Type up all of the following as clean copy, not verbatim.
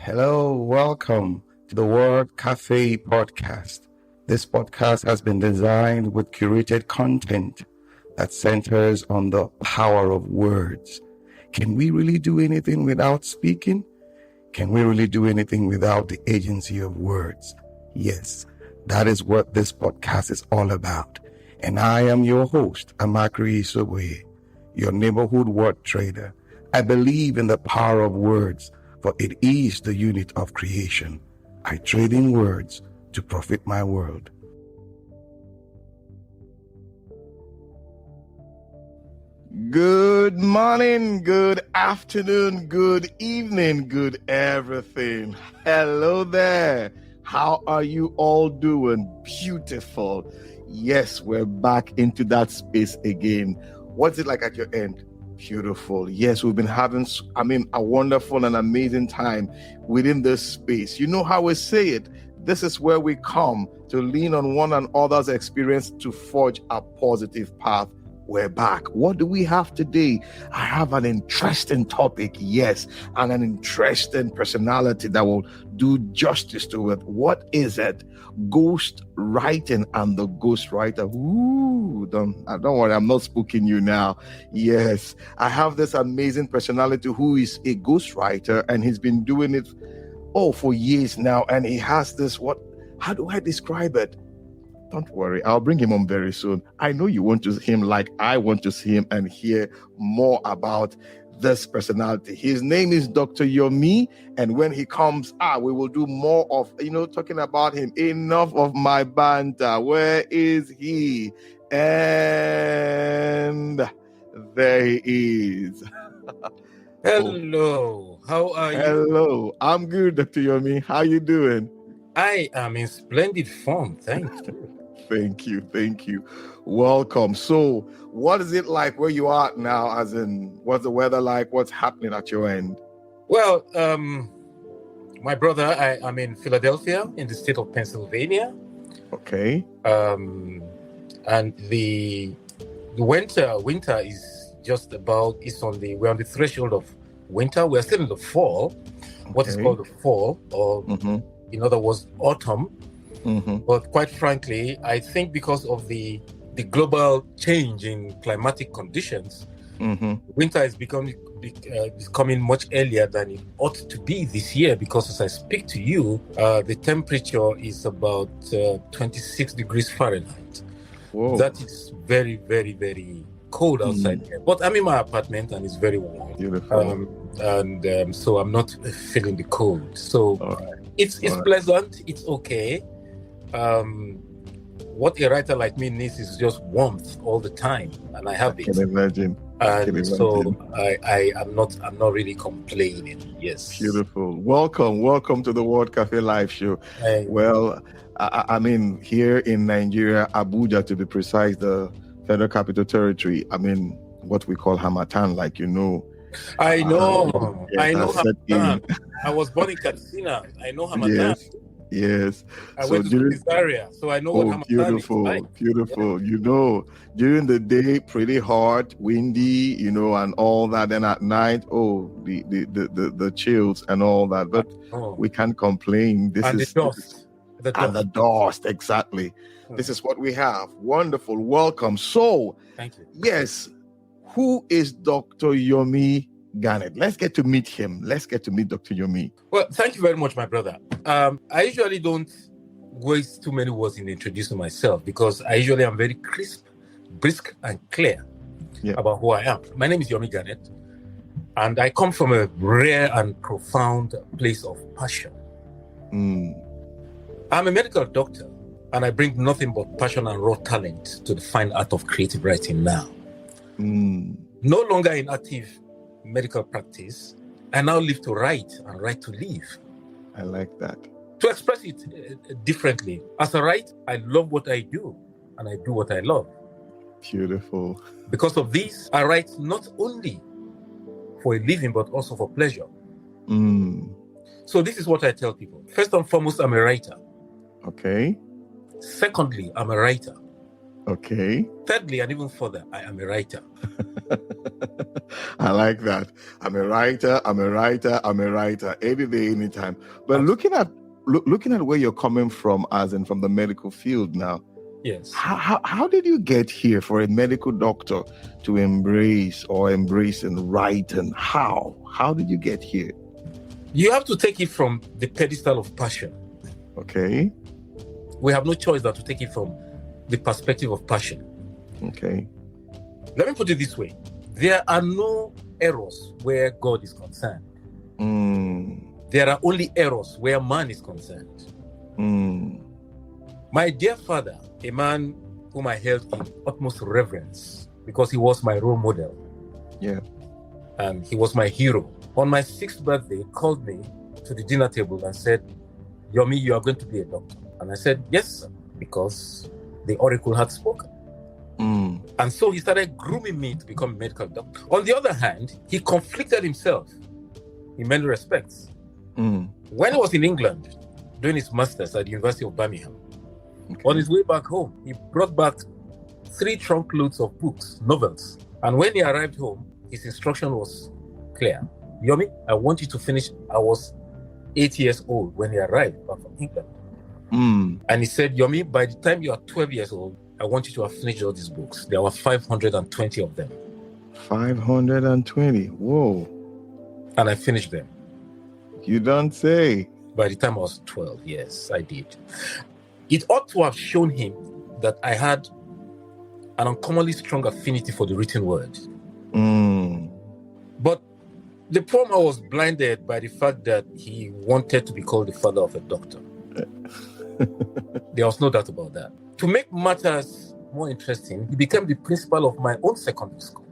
Hello, welcome to the Word Cafe podcast. This podcast has been designed with curated content that centers on the power of words. Can we really do anything without speaking? Can we really do anything without the agency of words? Yes, that is what this podcast is all about. And I am your host, Amakri Isobwe, your neighborhood word trader. I believe in the power of words, for it is the unit of creation. I trade in words to profit my world. Good morning, good afternoon, good evening, good everything. Hello there. How are you all doing? Beautiful. Yes, we're back into that space again. What's it like at your end? Beautiful. Yes, we've been having, a wonderful and amazing time within this space. You know how we say it. This is where we come to lean on one another's experience to forge a positive path. We're back. What do we have today? I have an interesting topic, yes, and an interesting personality that will do justice to it. What is it? Ghost writing and the ghostwriter. Ooh, don't worry, I'm not spooking you now. Yes, I have this amazing personality who is a ghostwriter, and he's been doing it for years now, and he has this, how do I describe it? Don't worry, I'll bring him on very soon. I know you want to see him like I want to see him and hear more about this personality. His name is Dr. Yomi, and when he comes, we will do more of, talking about him. Enough of my banter. Where is he? And there he is. Hello, how are you? Hello, I'm good, Dr. Yomi. How you doing? I am in splendid form, thank you. Thank you. Welcome. So, what is it like where you are now? As in, what's the weather like? What's happening at your end? Well, my brother, I'm in Philadelphia, in the state of Pennsylvania. Okay. And the winter is just about. We're on the threshold of winter. We're still in the fall. Okay. What is called the fall, or in other words, autumn. But quite frankly, I think because of the global change in climatic conditions, winter is becoming much earlier than it ought to be this year. Because as I speak to you, the temperature is about 26 degrees Fahrenheit. Whoa. That is very, very, very cold outside here. But I'm in my apartment and it's very warm. Beautiful. So I'm not feeling the cold. So it's pleasant. It's okay. What a writer like me needs is just warmth all the time, and I have it. Can imagine. So I'm not really complaining. Yes. Beautiful. Welcome to the World Cafe Live Show. Well, I mean, here in Nigeria, Abuja to be precise, the Federal Capital Territory. I mean, what we call Hamatan, like you know. I know Hamatan. I was born in Katsina. I know Hamatan. Yes. I went to this area, so I know what Hamatan is like. Beautiful. Yeah. During the day, pretty hot, windy, and all that. Then at night, the chills and all that. But we can't complain. The dust, exactly. This is what we have. Wonderful. Welcome. So, thank you. Yes. Who is Dr. Yomi Garnett? Let's get to meet him. Let's get to meet Dr. Yomi. Well, thank you very much, my brother. I usually don't waste too many words in introducing myself because I usually am very crisp, brisk, and clear about who I am. My name is Yomi Garnett, and I come from a rare and profound place of passion. I'm a medical doctor, and I bring nothing but passion and raw talent to the fine art of creative writing now. No longer in active medical practice, I now live to write and write to live. I like that. To express it differently, as a writer, I love what I do and I do what I love. Beautiful. Because of this, I write not only for a living but also for pleasure. So this is what I tell people. First and foremost, I'm a writer. Okay. Secondly, I'm a writer. Okay. Thirdly, and even further, I am a writer. I like that. I'm a writer. Any day, anytime. But looking at where you're coming from, as in from the medical field now. Yes. How did you get here for a medical doctor to embrace and write? And how did you get here? You have to take it from the pedestal of passion. Okay. We have no choice but to take it from the perspective of passion. Okay. Let me put it this way. There are no errors where God is concerned. There are only errors where man is concerned. My dear father, a man whom I held in utmost reverence because he was my role model. Yeah. And he was my hero. On my 6th birthday, he called me to the dinner table and said, Yomi, you are going to be a doctor. And I said, yes, sir, because the oracle had spoken. And so he started grooming me to become a medical doctor. On the other hand, he conflicted himself in many respects. When he was in England doing his master's at the University of Birmingham, on his way back home, he brought back 3 trunk loads of books, novels. And when he arrived home, his instruction was clear. Yomi, I want you to finish. I was 8 years old when he arrived back from England. And he said, Yomi, by the time you are 12 years old, I want you to have finished all these books. There were 520 of them. 520. Whoa. And I finished them. You don't say. By the time I was 12, yes, I did. It ought to have shown him that I had an uncommonly strong affinity for the written word. But the poor man was blinded by the fact that he wanted to be called the father of a doctor. There was no doubt about that. To make matters more interesting, he became the principal of my own secondary school.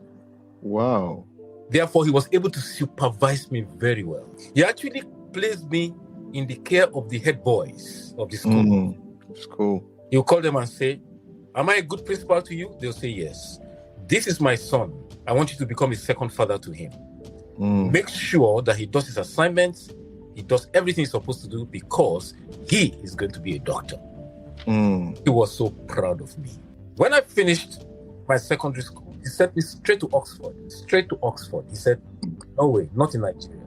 Wow. Therefore, he was able to supervise me very well. He actually placed me in the care of the head boys of the school. School. He'll call them and say, am I a good principal to you? They'll say, yes. This is my son. I want you to become a second father to him. Make sure that he does his assignments. He does everything he's supposed to do because he is going to be a doctor. He was so proud of me. When I finished my secondary school, he sent me straight to Oxford. He said, no way, not in Nigeria.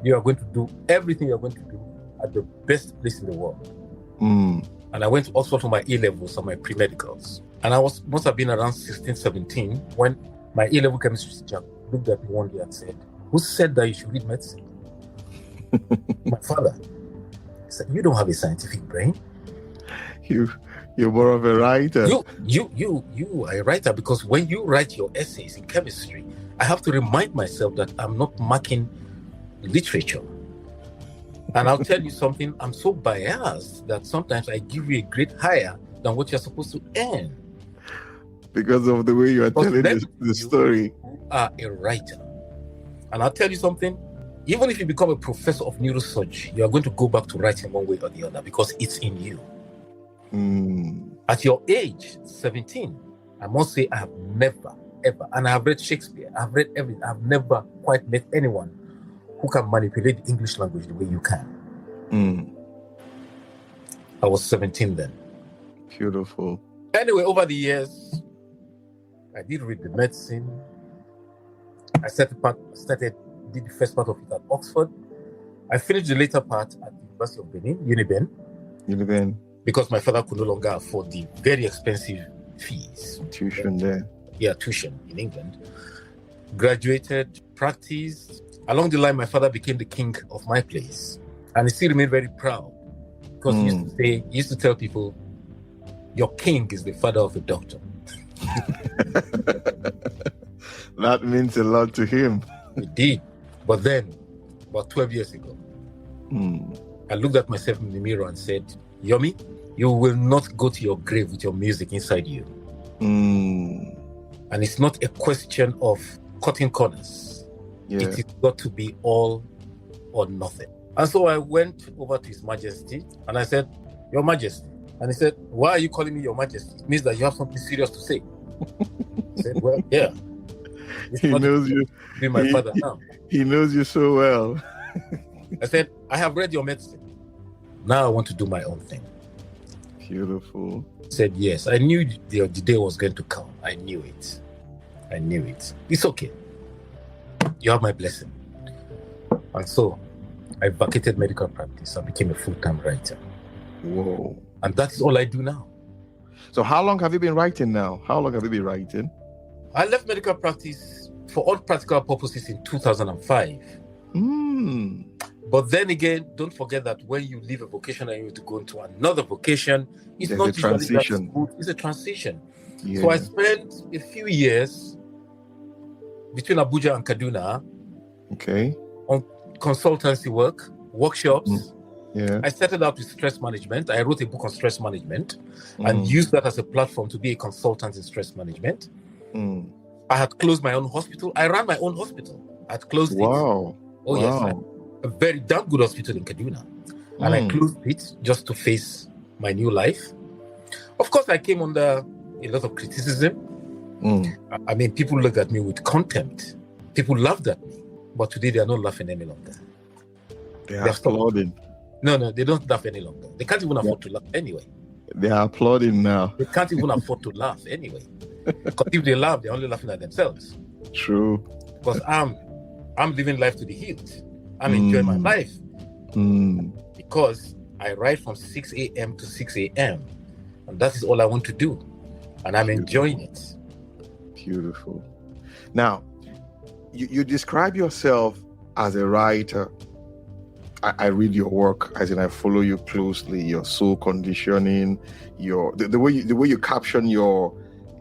You are going to do everything you're going to do at the best place in the world. And I went to Oxford for my A-levels and my pre-medicals. And I must have been around 16, 17 when my A-level chemistry teacher looked at me one day and said, who said that you should read medicine? My father. He said, you don't have a scientific brain. You're more of a writer. You are a writer because when you write your essays in chemistry, I have to remind myself that I'm not marking literature. And I'll tell you something, I'm so biased that sometimes I give you a grade higher than what you're supposed to earn. Because of the way you are telling the story. You are a writer. And I'll tell you something, even if you become a professor of neurosurgery, you are going to go back to writing one way or the other because it's in you. At your age, 17, I must say I have never, ever, and I have read Shakespeare, I've read everything, I've never quite met anyone who can manipulate the English language the way you can. I was 17 then. Beautiful. Anyway, over the years, I did read the medicine. I did the first part of it at Oxford. I finished the later part at the University of Benin, Uniben. Because my father could no longer afford the very expensive fees. Tuition there. Yeah, tuition in England. Graduated, practiced. Along the line, my father became the king of my place. And he still remained very proud. Because he used to tell people, your king is the father of a doctor. That means a lot to him. It did. But then, about 12 years ago, I looked at myself in the mirror and said, Yomi, you will not go to your grave with your music inside you. And it's not a question of cutting corners. Yeah. It has got to be all or nothing. And so I went over to His Majesty and I said, Your Majesty. And he said, why are you calling me Your Majesty? It means that you have something serious to say. I said, well, yeah. He knows you. Be my father now. He knows you so well. I said, I have read your medicine. Now I want to do my own thing. Beautiful. He said, yes. I knew the day was going to come. I knew it. It's okay. You have my blessing. And so I vacated medical practice and became a full-time writer. Whoa. And that's all I do now. So how long have you been writing now? How long have you been writing? I left medical practice for all practical purposes in 2005. But then again, don't forget that when you leave a vocation and you have to go into another vocation, it's There's not a transition. that smooth. It's a transition. Yeah. So I spent a few years between Abuja and Kaduna on consultancy work, workshops. Yeah. I started out with stress management. I wrote a book on stress management and used that as a platform to be a consultant in stress management. I had closed my own hospital. I ran my own hospital. I had closed it. Wow. Yes. A very damn good hospital in Kaduna. And I closed it just to face my new life. Of course, I came under a lot of criticism. I mean, people looked at me with contempt. People laughed at me. But today, they are not laughing any longer. They are applauding. No, they don't laugh any longer. They can't even afford to laugh anyway. They are applauding now. They can't even afford to laugh anyway. Because if they laugh, they're only laughing at themselves. True. Because I'm living life to the hilt. I'm enjoying my life. Because I write from 6 a.m. to 6 a.m. And that is all I want to do. And I'm enjoying it. Beautiful. Now, you describe yourself as a writer. I read your work, as in I follow you closely. Your soul conditioning, the way you caption your,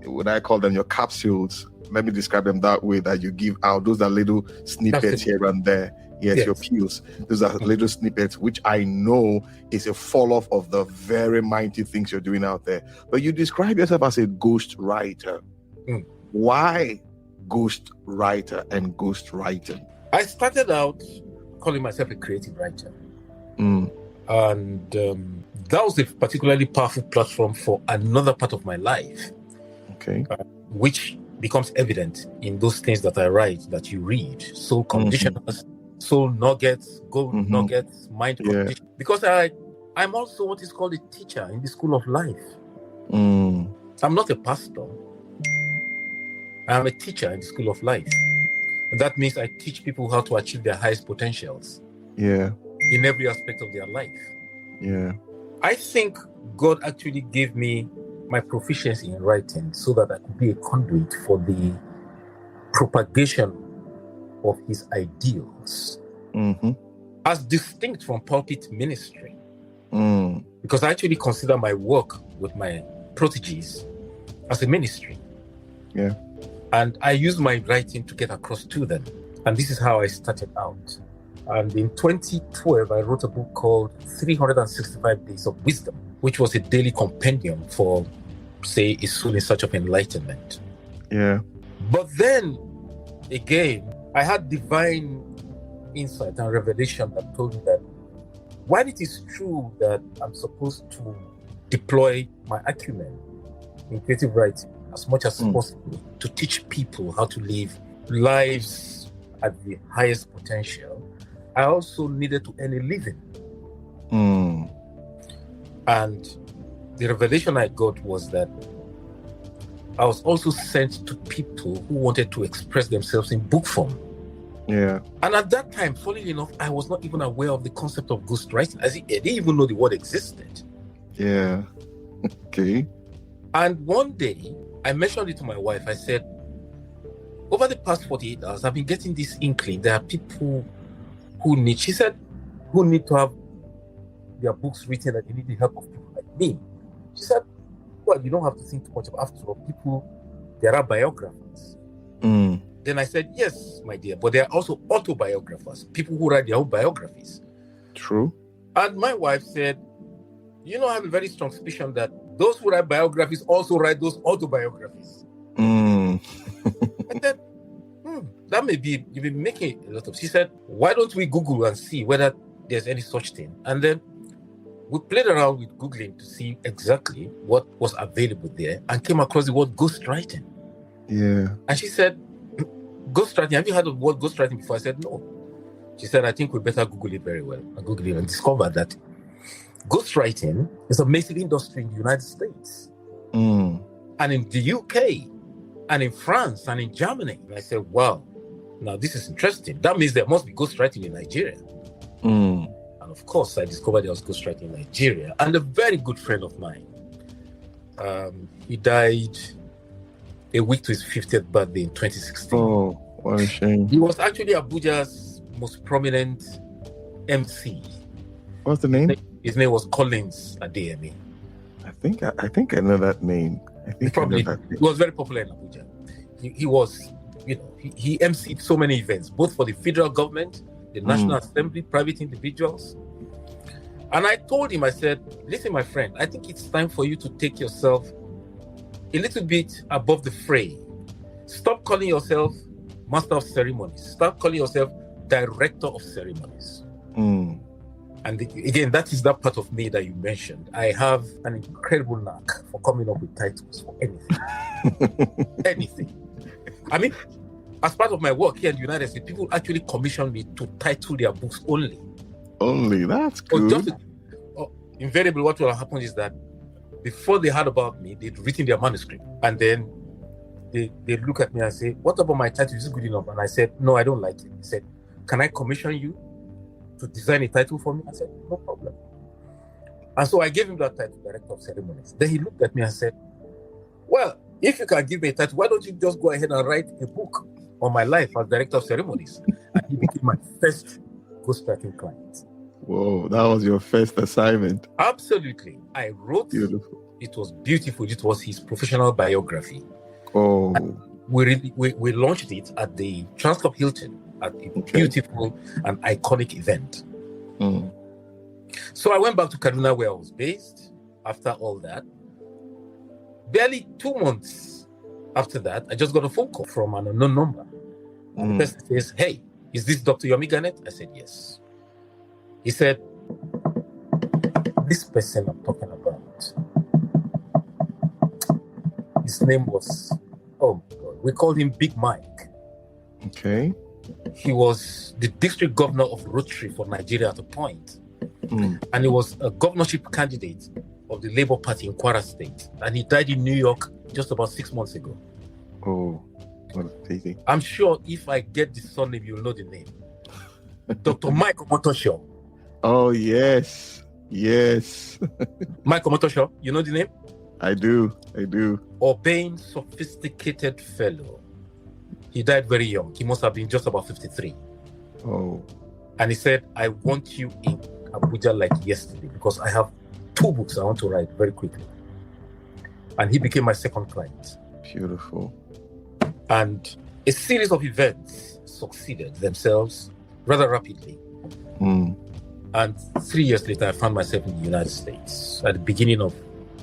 what I call them, your capsules. Let me describe them that way. That you give out. Those are little snippets here and there. Yes, your peels. Those are little snippets, which I know is a fall off of the very mighty things you're doing out there. But you describe yourself as a ghost writer. Why ghost writer and ghost writing? I started out calling myself a creative writer. And that was a particularly powerful platform for another part of my life. Which becomes evident in those things that I write, that you read. Soul conditioners, soul nuggets, gold nuggets, mind condition. Because I'm also what is called a teacher in the school of life. I'm not a pastor. I'm a teacher in the school of life. And that means I teach people how to achieve their highest potentials. In every aspect of their life. I think God actually gave me my proficiency in writing so that I could be a conduit for the propagation of his ideals. As distinct from pulpit ministry. Because I actually consider my work with my proteges as a ministry. And I use my writing to get across to them. And this is how I started out. And in 2012, I wrote a book called 365 Days of Wisdom, which was a daily compendium for, say, a soul in search of enlightenment. But then, again, I had divine insight and revelation that told me that while it is true that I'm supposed to deploy my acumen in creative writing as much as possible to teach people how to live lives at the highest potential, I also needed to earn a living. And the revelation I got was that I was also sent to people who wanted to express themselves in book form. And at that time, funnily enough, I was not even aware of the concept of ghostwriting. I didn't even know the word existed. And one day, I mentioned it to my wife. I said, over the past 48 hours, I've been getting this inkling. There are people who need, she said, who need to have their books written, and they need the help of people like me. She said, well, you don't have to think too much. After all, people, there are biographers. Then I said, yes, my dear, but there are also autobiographers, people who write their own biographies. True. And my wife said, you know, I have a very strong suspicion that those who write biographies also write those autobiographies. I said, that may be, you've been making a lot of. She said, why don't we Google and see whether there's any such thing? And then we played around with Googling to see exactly what was available there and came across the word ghostwriting. And she said, ghostwriting, have you heard of the word ghostwriting before? I said, no. She said, I think we better Google it very well. I Googled it and discovered that ghostwriting is a massive industry in the United States. And in the UK, and in France, and in Germany. And I said, wow, Now, this is interesting. That means there must be ghostwriting in Nigeria. Mm. And of course, I discovered there was ghostwriting in Nigeria. And a very good friend of mine, he died a week to his 50th birthday in 2016. Oh, what a shame. He was actually Abuja's most prominent MC. What's the name? His name was Collins Adeyemi. I think I know that name. He was very popular in Abuja. He was, he emceed so many events, both for the federal government, the National Assembly, private individuals. And I told him, I said, listen, my friend, I think it's time for you to take yourself a little bit above the fray. Stop calling yourself master of ceremonies. Start calling yourself director of ceremonies. Mm. And again, that is that part of me that you mentioned. I have an incredible knack for coming up with titles for anything. Anything. I mean, as part of my work here in the United States, people actually commission me to title their books only. Only? That's good. Invariably, what will happen is that before they heard about me, they'd written their manuscript. And then they look at me and say, what about my title? Is it good enough? And I said, no, I don't like it. He said, can I commission you to design a title for me? I said, no problem. And so I gave him that title, Director of Ceremonies. Then he looked at me and said, well, if you can give me a title, why don't you just go ahead and write a book on my life as Director of Ceremonies? And he became my first ghostwriting client. Whoa, that was your first assignment. Absolutely. I wrote, beautiful. It was beautiful. It was his professional biography. Oh. And we launched it at the Transcorp Hilton at a beautiful and iconic event. Mm. So I went back to Kaduna where I was based after all that. Barely 2 months after that, I just got a phone call from an unknown number. And the person says, hey, is this Dr. Yomi Garnett? I said, yes. He said, this person I'm talking about, his name was, oh my God, we called him Big Mike. Okay. He was the district governor of Rotary for Nigeria at a point. And he was a governorship candidate of the Labour Party in Kwara State. And he died in New York just about 6 months ago. Oh, what a pity. I'm sure if I get the surname, you'll know the name. Dr. Mike Omotosho. Oh, yes. Yes. Mike Omotosho, you know the name? I do. Urbane, sophisticated fellow. He died very young. He must have been just about 53. Oh. And he said, I want you in Abuja like yesterday because I have 2 books I want to write very quickly. And he became my second client. Beautiful. And a series of events succeeded themselves rather rapidly. And 3 years later, I found myself in the United States at the beginning of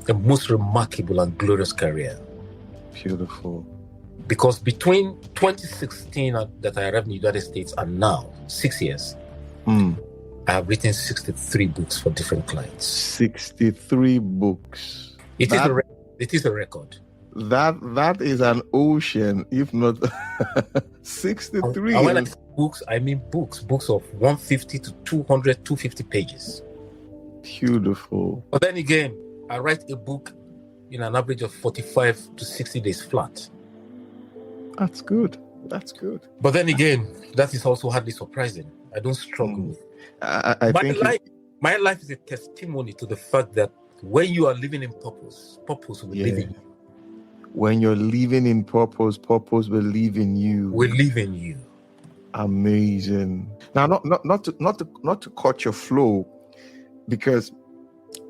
a most remarkable and glorious career. Beautiful. Because between 2016 that I arrived in the United States and now, 6 years, I have written 63 books for different clients. 63 books. It is a record. That is an ocean, if not 63. And when I say books, I mean books of 150 to 200, 250 pages. Beautiful. But then again, I write a book in an average of 45 to 60 days flat. That's good. But then again, that is also hardly surprising. I don't struggle with it. My life is a testimony to the fact that when you are living in purpose will live in you. When you're living in purpose will live in you. Will live in you. Amazing. Now, not to cut your flow, because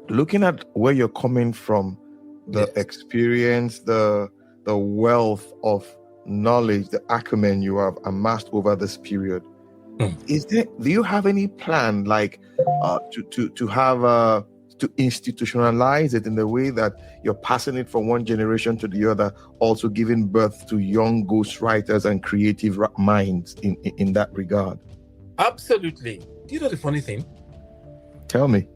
looking at where you're coming from, the experience, the wealth of knowledge, the acumen you have amassed over this period, do you have any plan to institutionalize it in the way that you're passing it from one generation to the other, also giving birth to young ghostwriters and creative minds in that regard? Absolutely. Do you know the funny thing? Tell me.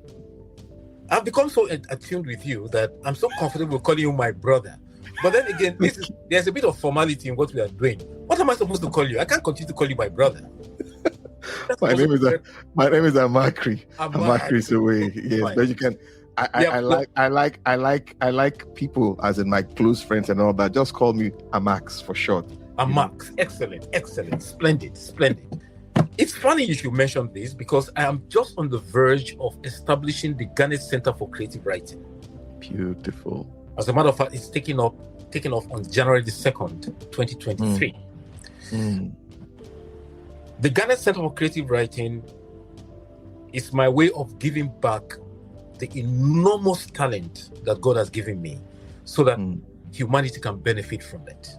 I've become so attuned with you that I'm so comfortable calling you my brother. But then again, there's a bit of formality in what we are doing. What am I supposed to call you? I can't continue to call you my brother. My name is Amakri. Amakri is away. Yes, but you can. I like people as in my close friends and all that. Just call me Amax for short. And marks, excellent, splendid. It's funny you should mention this because I am just on the verge of establishing the Ghana Center for Creative Writing. Beautiful. As a matter of fact, it's taking off on January the 2nd, 2023. The Ghana Center for Creative Writing is my way of giving back the enormous talent that God has given me so that humanity can benefit from it.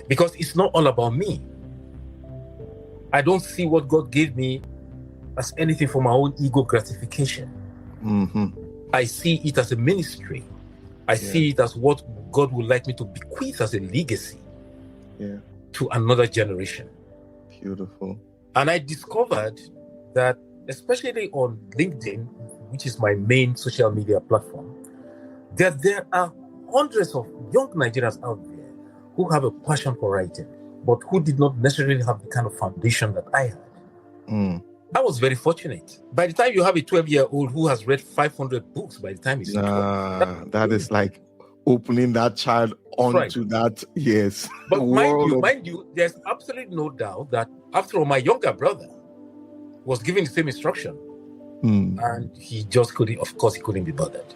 Because it's not all about me. I don't see what God gave me as anything for my own ego gratification. I see it as a ministry. I see it as what God would like me to bequeath as a legacy to another generation. Beautiful. And I discovered that, especially on LinkedIn, which is my main social media platform, that there are hundreds of young Nigerians out there who have a passion for writing, but who did not necessarily have the kind of foundation that I had. I was very fortunate. By the time you have a 12-year-old who has read 500 books by the time he's 12, that is like opening that child onto that, yes. But mind you, there's absolutely no doubt that after all, my younger brother was given the same instruction. And he just couldn't, of course, he couldn't be bothered.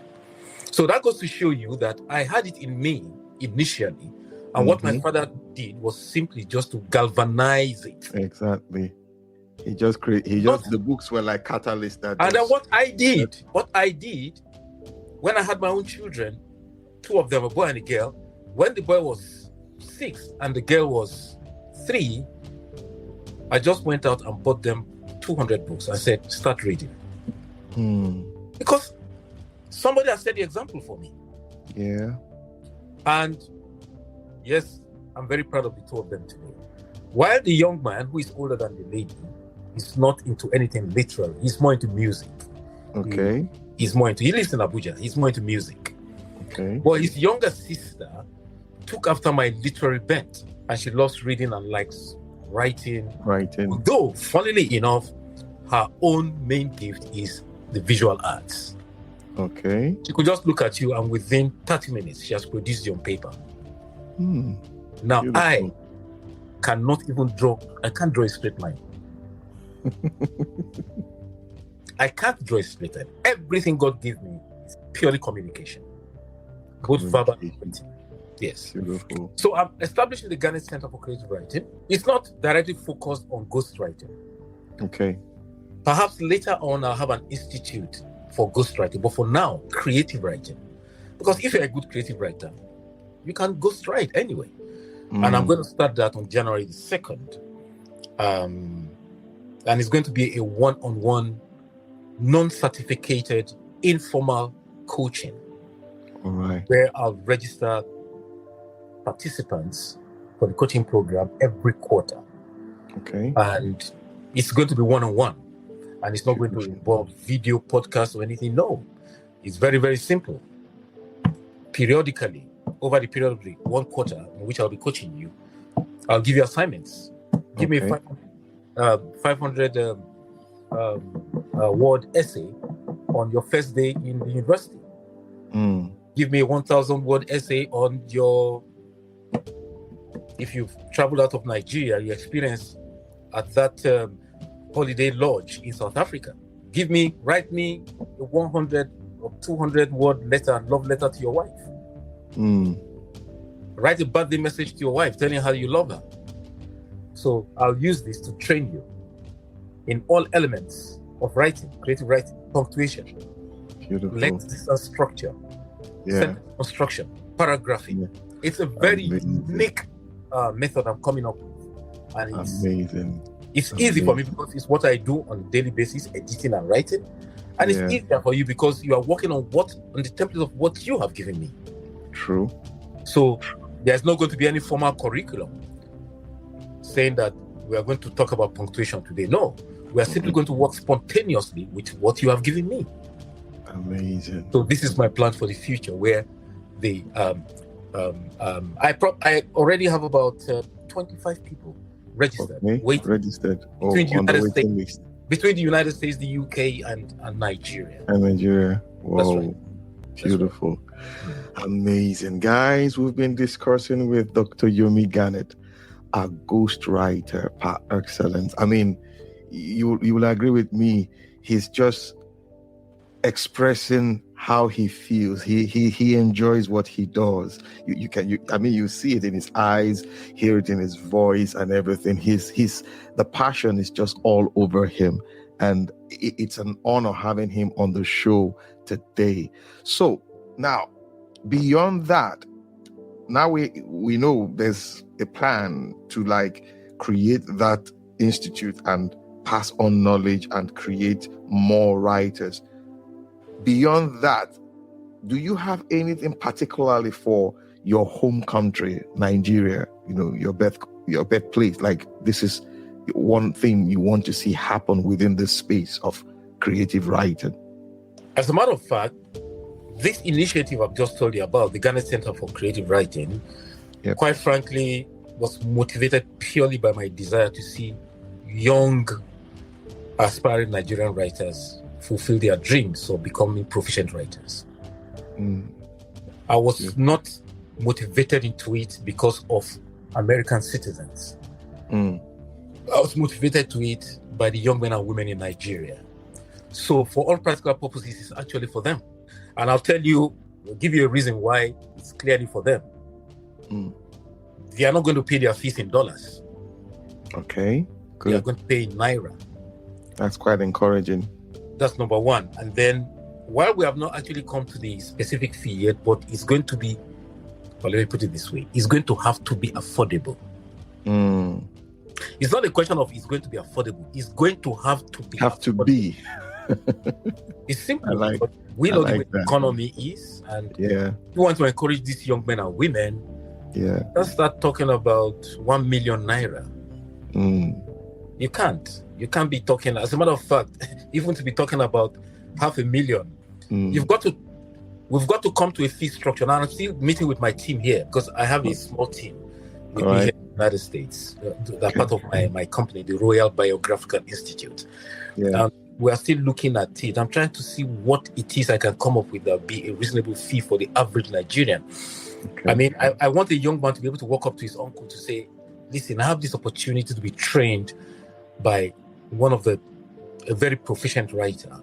So that goes to show you that I had it in me initially. And what my father did was simply just to galvanize it. Exactly. The books were like catalysts. And then what I did, when I had my own children, 2 of them, a boy and a girl, when the boy was 6 and the girl was 3, I just went out and bought them 200 books. I said, start reading. Because somebody has set the example for me. Yeah. And yes, I'm very proud of the 2 of them today. While the young man, who is older than the lady, is not into anything literal, he's more into music. Okay. He lives in Abuja, he's more into music. Okay. But his younger sister took after my literary bent, and she loves reading and likes writing. Though, funnily enough, her own main gift is the visual arts. Okay. She could just look at you, and within 30 minutes, she has produced it on paper. Now, beautiful. I cannot even draw. I can't draw a straight line. I can't draw a straight line. Everything God gave me is purely communication. Both verbal and written. Yes. Beautiful. So I'm establishing the Ghana Center for Creative Writing. It's not directly focused on ghostwriting. Okay. Perhaps later on I'll have an institute for ghostwriting, but for now, creative writing. Because if you're a good creative writer, you can ghostwrite anyway. And I'm going to start that on January the 2nd. And it's going to be a one-on-one, non-certificated, informal coaching. All right. Where I'll register participants for the coaching program every quarter. Okay. And it's going to be one-on-one. And it's not going to involve video, podcast, or anything. No. It's very, very simple. Periodically, over the period of the 1 quarter in which I'll be coaching you, I'll give you assignments. Give me a 500 word essay on your first day in the university. Give me a 1,000 word essay on if you've traveled out of Nigeria, your experience at that holiday lodge in South Africa. Write me a 100 or 200 word love letter to your wife. Write a birthday message to your wife telling her you love her. So I'll use this to train you in all elements of writing, creative writing, punctuation, length, distance, structure, sentence construction, paragraphing. It's a very unique method I'm coming up with. And it's amazing. It's easy for me because it's what I do on a daily basis, editing and writing. And it's easier for you because you are working on the template of what you have given me. True. So there's not going to be any formal curriculum saying that we are going to talk about punctuation today. No, we are simply going to work spontaneously with what you have given me. Amazing. So this is my plan for the future, where I already have about 25 people registered. Registered. Between the United States, the UK, and Nigeria. Wow. That's right. Beautiful. Amazing. Guys, we've been discussing with Dr. Yomi Garnett, a ghostwriter par excellence. I mean, you will agree with me. He's just expressing how he feels. He enjoys what he does. You see it in his eyes, hear it in his voice and everything. The passion is just all over him. And it's an honor having him on the show today. So now, beyond that, now we know there's a plan to create that institute and pass on knowledge and create more writers. Beyond that, do you have anything particularly for your home country, Nigeria, your birthplace? Like, this is one thing you want to see happen within this space of creative writing? As a matter of fact, this initiative I've just told you about, the Ghana Center for Creative Writing, quite frankly, was motivated purely by my desire to see young, aspiring Nigerian writers fulfill their dreams of becoming proficient writers. I was not motivated into it because of American citizens. I was motivated to it by the young men and women in Nigeria. So for all practical purposes, it's actually for them. And I'll give you a reason why it's clearly for them. They are not going to pay their fees in dollars. Okay, good. They are going to pay in Naira. That's quite encouraging. That's number one. And then, while we have not actually come to the specific fee yet, but it's going to be, well, let me put it this way, it's going to have to be affordable. It's not a question of it's going to be affordable. It's going to have to be affordable. It's simple. We know the economy is, and we want to encourage these young men and women. Let's start talking about 1 million naira. You can't be talking, as a matter of fact, even to be talking about 500,000. We've got to come to a fee structure. Now I'm still meeting with my team here because I have a small team with me here in the United States. They're part of my company, the Royal Biographical Institute. We are still looking at it. I'm trying to see what it is I can come up with that be a reasonable fee for the average Nigerian. I mean, I want a young man to be able to walk up to his uncle to say, listen, I have this opportunity to be trained by a very proficient writer.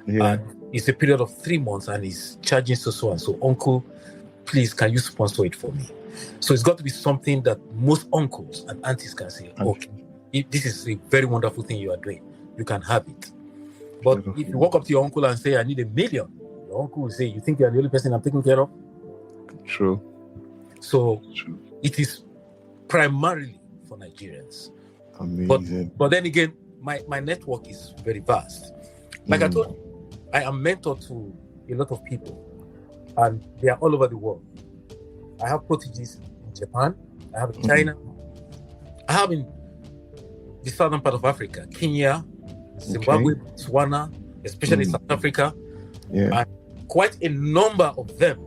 And it's a period of 3 months and he's charging so and so. Uncle, please, can you sponsor it for me? So it's got to be something that most uncles and aunties can say, okay, this is a very wonderful thing you are doing. You can have it. But if you walk up to your uncle and say, I need 1 million, your uncle will say, you think you're the only person I'm taking care of? True. So it is primarily for Nigerians. Amazing. But then again, my network is very vast. Like I told you, I am mentor to a lot of people, and they are all over the world. I have proteges in Japan, I have in China, I have in the southern part of Africa, Kenya, Zimbabwe, Botswana, especially South Africa. And quite a number of them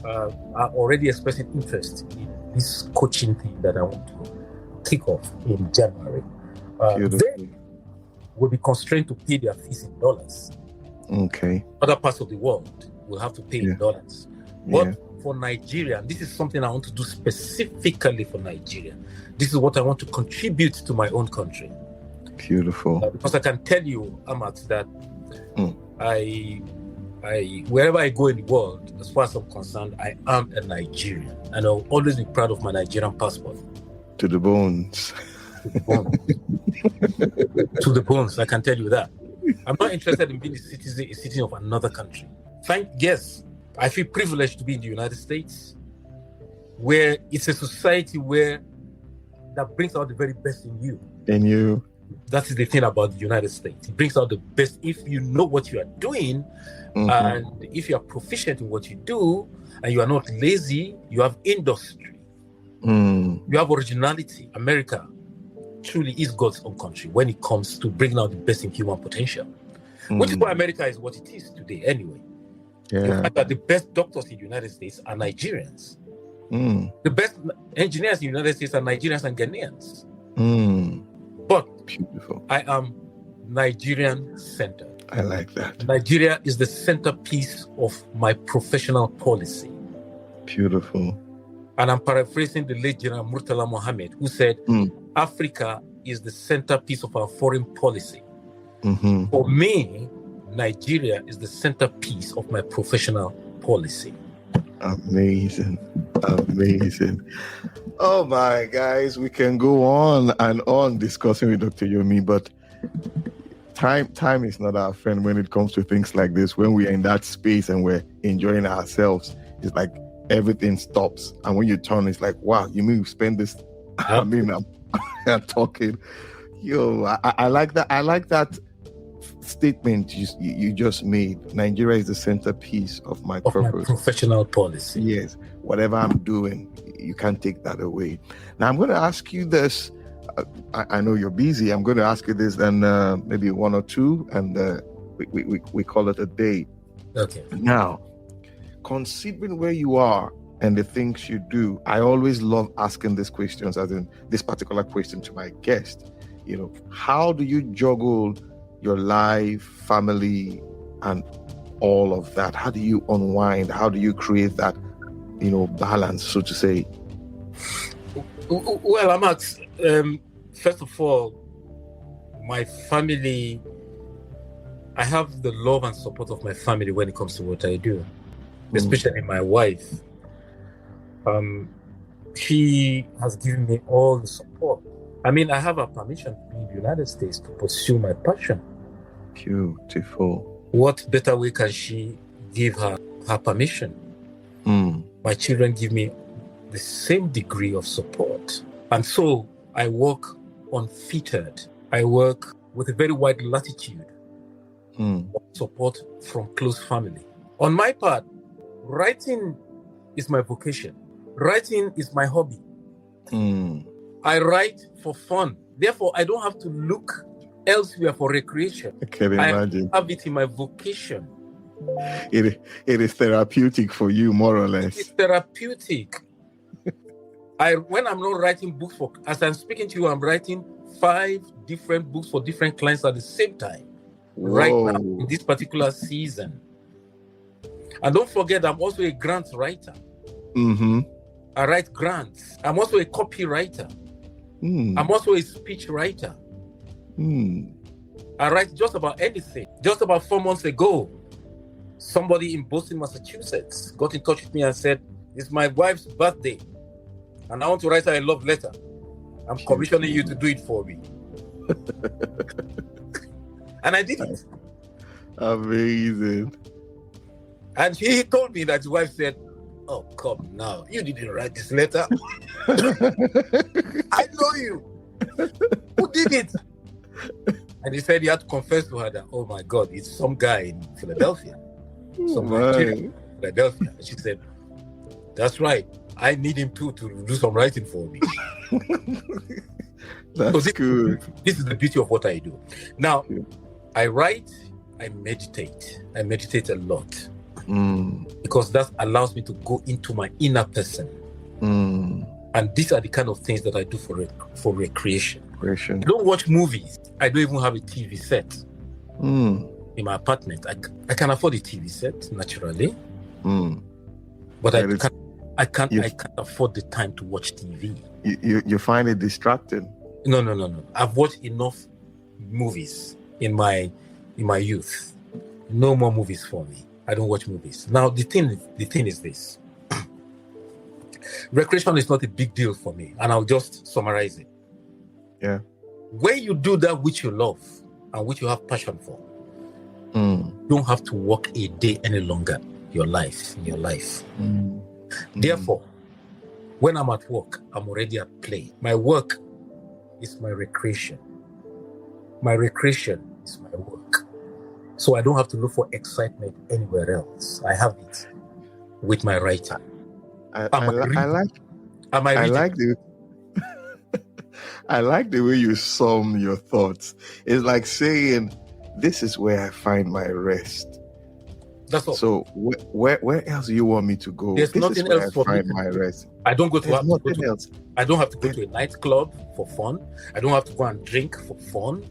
are already expressing interest in this coaching thing that I want to kick off in January. They will be constrained to pay their fees in dollars. Other parts of the world will have to pay in dollars. But for Nigeria, and this is something I want to do specifically for Nigeria. This is what I want to contribute to my own country. Beautiful. Because I can tell you, Amat, that I wherever I go in the world, as far as I'm concerned, I am a Nigerian, and I'll always be proud of my Nigerian passport. To the bones. To the bones, I can tell you that. I'm not interested in being a citizen of another country. Yes, I feel privileged to be in the United States, where it's a society that brings out the very best in you. In you. That is the thing about the United States. It brings out the best if you know what you are doing, and if you are proficient in what you do, and you are not lazy, you have industry, you have originality. America truly is God's own country when it comes to bringing out the best in human potential, which is why America is what it is today anyway. The fact that the best doctors in the United States are Nigerians. The best engineers in the United States are Nigerians and Ghanaians. But I am Nigerian-centered. I like that. Nigeria is the centerpiece of my professional policy. Beautiful. And I'm paraphrasing the late General Murtala Mohammed, who said, Africa is the centerpiece of our foreign policy. Mm-hmm. For me, Nigeria is the centerpiece of my professional policy. Amazing. Amazing. Oh my guys, we can go on and on discussing with Dr. Yomi, but time is not our friend when it comes to things like this. When we are in that space and we're enjoying ourselves, it's like everything stops. And when you turn, it's like, wow, you mean we spend this? I mean, I'm talking. Yo, I like that. I like that statement you just made. Nigeria is the centerpiece of my purpose. My professional policy. Yes, whatever I'm doing, you can't take that away. Now I'm going to ask you this. I know you're busy. I'm going to ask you this, then maybe one or two, and we call it a day. Okay. Now, considering where you are and the things you do, I always love asking these questions, as in this particular question to my guest. You know, how do you juggle your life, family, and all of that? How do you unwind? How do you create that, balance, so to say? Well, Amat, first of all, my family, I have the love and support of my family when it comes to what I do, especially my wife. She has given me all the support. I mean, I have a permission to be in the United States to pursue my passion. Beautiful. What better way can she give her permission? My children give me the same degree of support. And so I work unfettered. I work with a very wide latitude of support from close family. On my part, writing is my vocation. Writing is my hobby. I write for fun. Therefore, I don't have to look elsewhere for recreation. I can imagine. I have it in my vocation. It is therapeutic for you, more or less. It's therapeutic. When I'm not writing books as I'm speaking to you, I'm writing 5 different books for different clients at the same time. Whoa. Right now, in this particular season. And don't forget, I'm also a grant writer. I write grants. I'm also a copywriter. I'm also a speech writer. I write just about anything. Just about 4 months ago, somebody in Boston, Massachusetts got in touch with me and said, it's my wife's birthday and I want to write her a love letter. I'm commissioning you to do it for me. And I did it. Amazing. And he told me that his wife said, oh, come now, you didn't write this letter. I know you. Who did it? And he said he had to confess to her that, oh my God, it's some guy in Philadelphia. Some Nigerian in Philadelphia. And she said, that's right. I need him too to do some writing for me. That's good. This is the beauty of what I do. Now, I write, I meditate. I meditate a lot. Because that allows me to go into my inner person. And these are the kind of things that I do for recreation. I don't watch movies. I don't even have a TV set in my apartment. I can afford a TV set naturally, but I can't afford the time to watch TV. You find it distracting? No. I've watched enough movies in my youth. No more movies for me. I don't watch movies. Now the thing is this. Recreation is not a big deal for me, and I'll just summarize it. Yeah. When you do that which you love and which you have passion for, you don't have to work a day any longer in your life. Therefore, when I'm at work, I'm already at play. My work is my recreation. My recreation is my work. So I don't have to look for excitement anywhere else. I have it with my writing. I like the way you sum your thoughts. It's like saying, this is where I find my rest. That's all. So where else do you want me to go? There's nothing else for me. Find my rest. I don't go to nothing else. I don't have to go to a nightclub for fun. I don't have to go and drink for fun.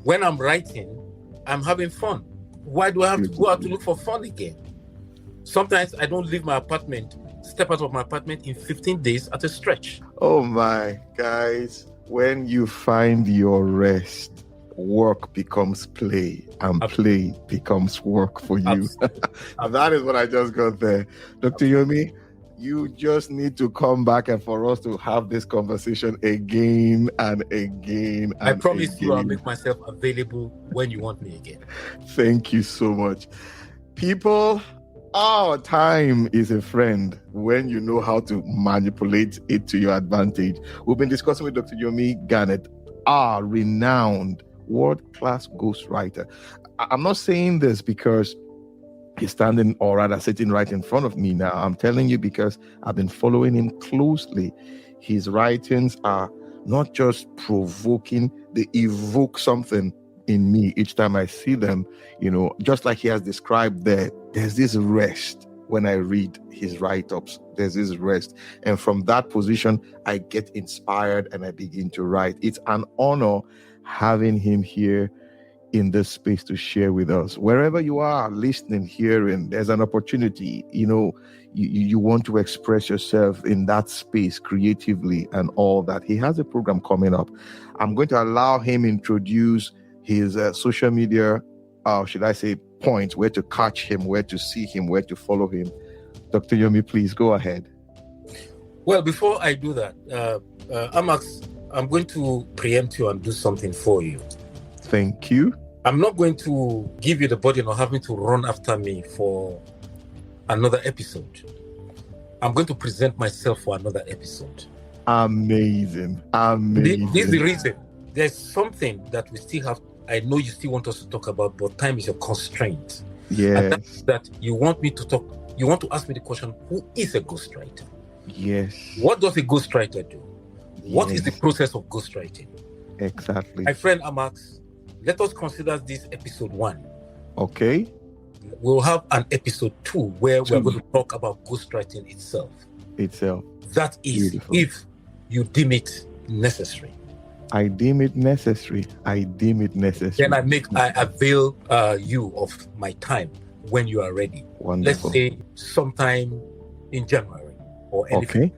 When I'm writing, I'm having fun. Why do I have to go out to look for fun again? Sometimes I don't leave my apartment, step out of my apartment in 15 days at a stretch. Oh my, guys, when you find your rest, work becomes play and play becomes work for you. That is what I just got there. Dr. Yomi, you just need to come back and for us to have this conversation again and again. I promise you I'll make myself available when you want me again. Thank you so much. People, our time is a friend when you know how to manipulate it to your advantage. We've been discussing with Dr. Yomi Garnett, our renowned world-class ghostwriter. I'm not saying this because he's standing or rather sitting right in front of me now. I'm telling you because I've been following him closely. His writings are not just provoking, they evoke something in me each time I see them, just like he has described there. There's this rest when I read his write-ups. There's this rest. And from that position, I get inspired and I begin to write. It's an honor having him here in this space to share with us. Wherever you are listening, hearing, there's an opportunity. You want to express yourself in that space creatively and all that. He has a program coming up. I'm going to allow him introduce his social media, should I say, points, where to catch him, where to see him, where to follow him. Dr. Yomi, please go ahead. Well, before I do that, Amax, I'm going to preempt you and do something for you. Thank you. I'm not going to give you the burden of having to run after me for another episode. I'm going to present myself for another episode. Amazing. This is the reason. There's something that we still have. I know you still want us to talk about, but time is a constraint. Yes. And that's that you want me to talk. You want to ask me the question, who is a ghostwriter? Yes. What does a ghostwriter do? Yes. What is the process of ghostwriting? Exactly. My friend Amax, let us consider this episode 1. Okay. We'll have an episode 2 where we're going to talk about ghostwriting itself. That is, beautiful. If you deem it necessary. I deem it necessary. Then I avail you of my time when you are ready. Wonderful. Let's say sometime in January or anything.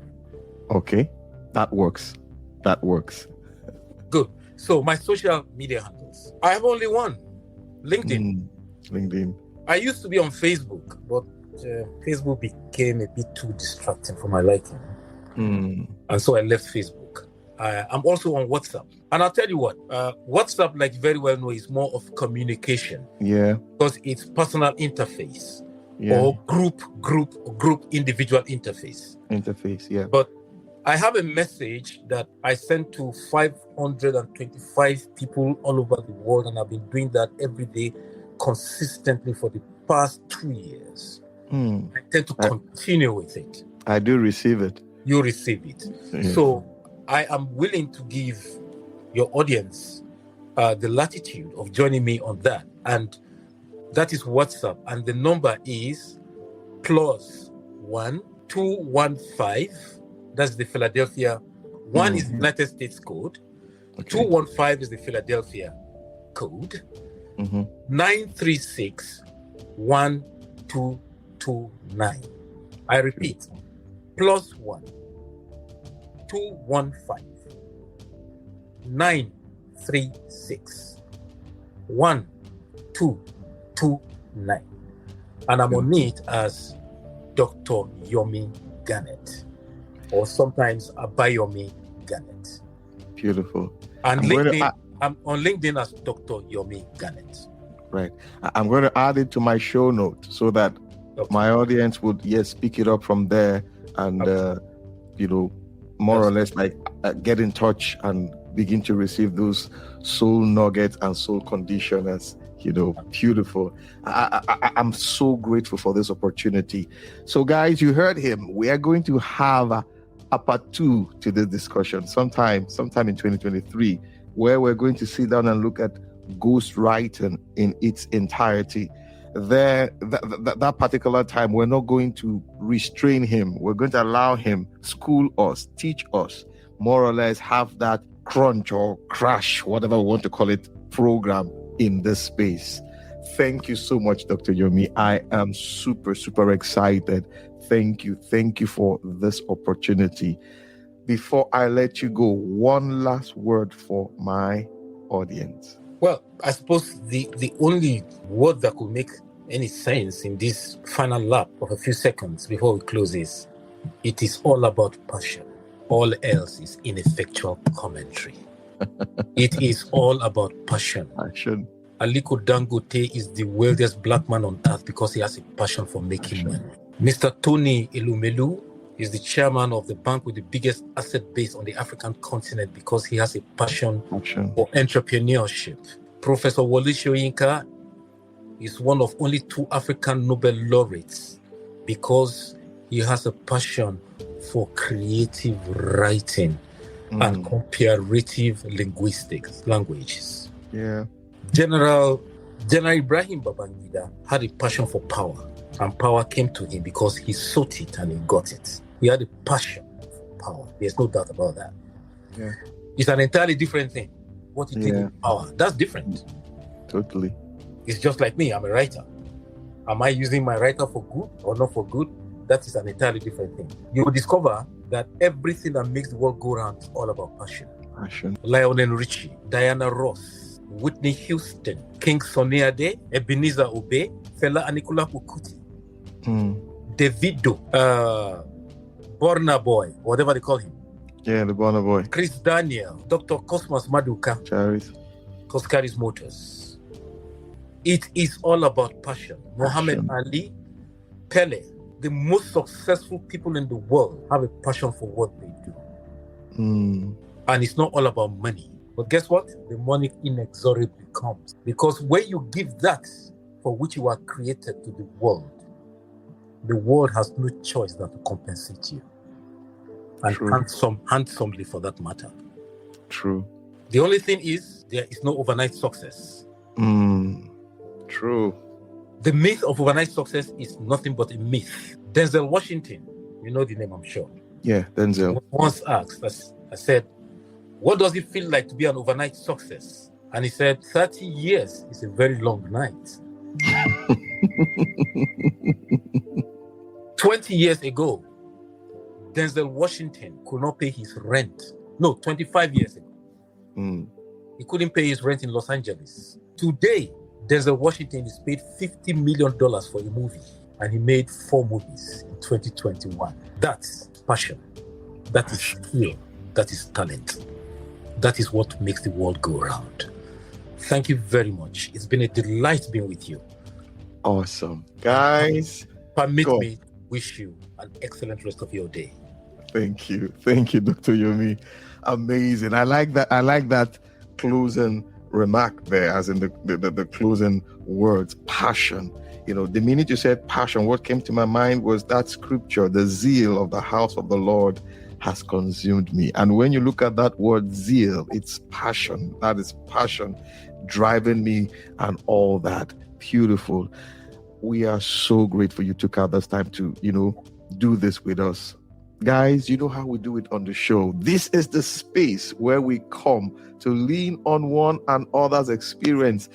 Okay. That works. Good. So my social media handles. I have only one. LinkedIn. I used to be on Facebook, but Facebook became a bit too distracting for my liking. And so I left Facebook. I'm also on WhatsApp. And I'll tell you what, WhatsApp, like you very well know, is more of communication. Yeah. Because it's personal interface or group individual interface. Yeah. But I have a message that I sent to 525 people all over the world, and I've been doing that every day consistently for the past 2 years. I tend to continue with it. I do receive it. You receive it. Yeah. So I am willing to give your audience the latitude of joining me on that. And that is WhatsApp. And the number is +1 215. That's the Philadelphia. 1 is the United States code. Okay. 215 is the Philadelphia code. 936 1229. I repeat, +1 215 936 1229. And I'm on it as Dr. Yomi Garnett, or sometimes Abayomi Garnett. Beautiful. And I'm on LinkedIn as Dr. Yomi Garnett. Right. I'm going to add it to my show note so that my audience would pick it up from there and more or less get in touch and begin to receive those soul nuggets and soul conditioners. Beautiful. I'm so grateful for this opportunity. So guys, you heard him. We are going to have a part 2 to this discussion sometime in 2023, where we're going to sit down and look at ghostwriting in its entirety. That particular time, we're not going to restrain him. We're going to allow him school us, teach us, more or less have that crunch or crash, whatever we want to call it, program in this space. Thank you so much, Dr. Yomi. I am super, super excited. Thank you. Thank you for this opportunity. Before I let you go, one last word for my audience. Well, I suppose the only word that could make any sense in this final lap of a few seconds before we close is, it is all about passion. All else is ineffectual commentary. It is all about passion. Passion. Aliko Dangote is the wealthiest black man on earth because he has a passion for making money. Mr. Tony Elumelu is the chairman of the bank with the biggest asset base on the African continent because he has a passion for entrepreneurship. Professor Wole Soyinka is one of only 2 African Nobel laureates because he has a passion for creative writing and comparative languages. Yeah. General Ibrahim Babangida had a passion for power, and power came to him because he sought it and he got it. He had a passion for power. There's no doubt about that. Yeah. It's an entirely different thing. What you think of power, that's different. Totally. It's just like me, I'm a writer. Am I using my writer for good or not for good? That is an entirely different thing. You will discover that everything that makes the world go round is all about passion. Lionel Richie, Diana Ross, Whitney Houston, King Sunny Ade, Ebenezer Obey, Fela Anikulapo Kuti, Davido, Burna Boy, whatever they call him. Yeah, the Burna Boy. Chris Daniel, Dr. Cosmos Maduka, Coscaris Motors. It is all about passion. Muhammad Ali, Pele, the most successful people in the world have a passion for what they do. And it's not all about money. But guess what? The money inexorably comes. Because when you give that for which you are created to the world has no choice than to compensate you. And handsomely for that matter. True. The only thing is, there is no overnight success. True. The myth of overnight success is nothing but a myth. Denzel Washington, you know the name, I'm sure. Yeah, Denzel. Was once asked, I said, what does it feel like to be an overnight success? And he said, 30 years is a very long night. 20 years ago, Denzel Washington could not pay his rent. No, 25 years ago. He couldn't pay his rent in Los Angeles. Today, Denzel Washington is paid $50 million for a movie, and he made 4 movies in 2021. That's passion. That is skill. That is talent. That is what makes the world go round. Thank you very much. It's been a delight being with you. Awesome. Guys, permit me to wish you an excellent rest of your day. Thank you. Thank you, Dr. Yomi. Amazing. I like that closing remark there, as in the closing words, passion. You know, the minute you said passion, what came to my mind was that scripture, the zeal of the house of the Lord has consumed me. And when you look at that word zeal, it's passion. That is passion driving me and all that. Beautiful. We are so grateful you took out this time to, do this with us. Guys, you know how we do it on the show. This is the space where we come to lean on one another's experience,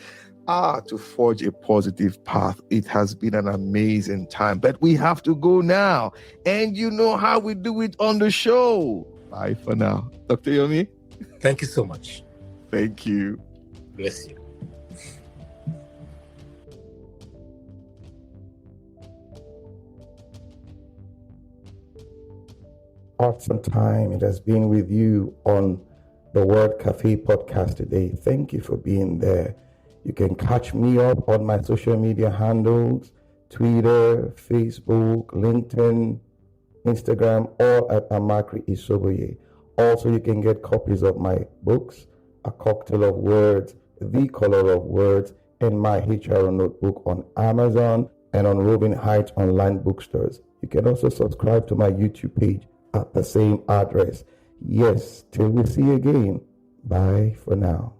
to forge a positive path. It has been an amazing time, but we have to go now. And you know how we do it on the show. Bye for now. Dr. Yomi? Thank you so much. Thank you. Bless you. Awesome time it has been with you on the Word Cafe podcast today. Thank you for being there. You can catch me up on my social media handles, Twitter, Facebook, LinkedIn, Instagram, all at Amakri Isoboye. Also, you can get copies of my books, A Cocktail of Words, The Color of Words, and my HR notebook on Amazon and on Roving Heights online bookstores. You can also subscribe to my YouTube page at the same address. Yes, till we see you again. Bye for now.